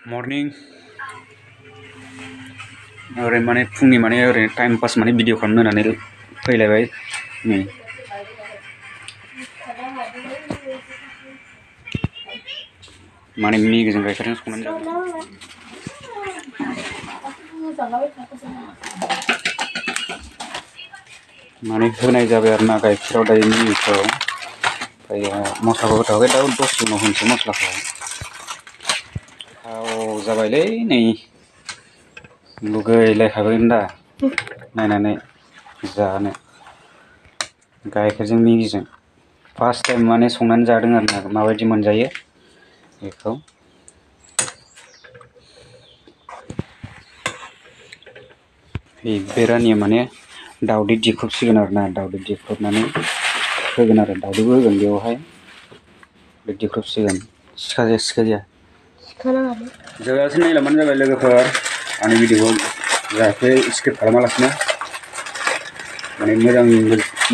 Morning ओरैनो माने फुंनि माने ओरैनो टाइम पास माने भिडिअ खालामनो होननानै फैलायबाय नै माने मेगिजों गाइखेरजों संनानै जाबाय माने होनाय जाबाय आरो ना गाइखेराव दायो मेगिखौ ओमफ्राय मस्लाखौ होथ'वाखै दा दसे उनाव होनोसै मस्लाखौ गोथाव जाबायलै नै लुगैलायखागोन दा नायनानै जानो गाइखेरजों मेगिजों फार्स्ट टाइम माने संनानै जादों आरो ना माबायदि मोनजायो बेखौ बे रानिया माने दावदै दिख्रुबसिगोन आरो ना दावदै दिख्रुबनानै होगोन आरो दावदैबो होगोन बेवहाय दिख्रुबसिगोन सिखा जाया जोगासो नायलांबानो जाबाय लोगोफोर आंनि भिडिअखौ जाहाथे स्किप खालामालासिनो माने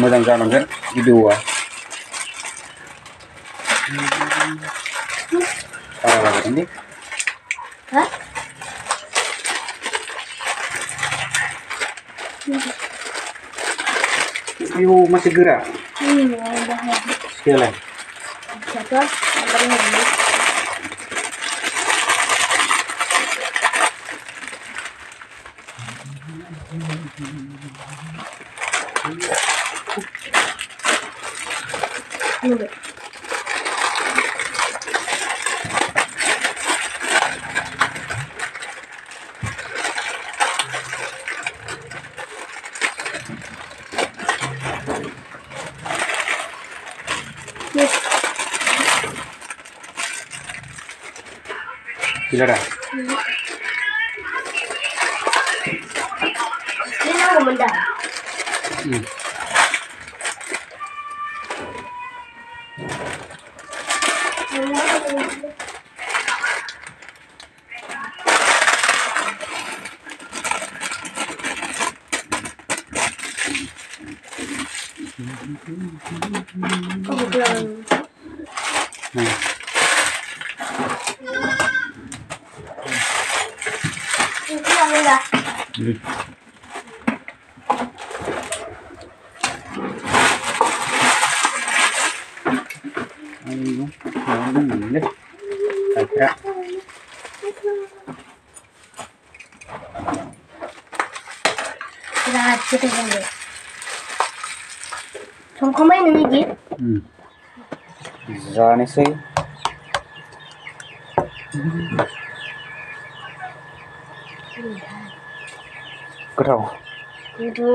मोजां जालांगोन भिडिअआ बारा जागोन दे आयौ मासे गोरा सिखायालाय gila dah ini aku mendak ayo jangan deh kira Rahat kita jangan. Songkomai ini git. जानोसै गोथाव Itu.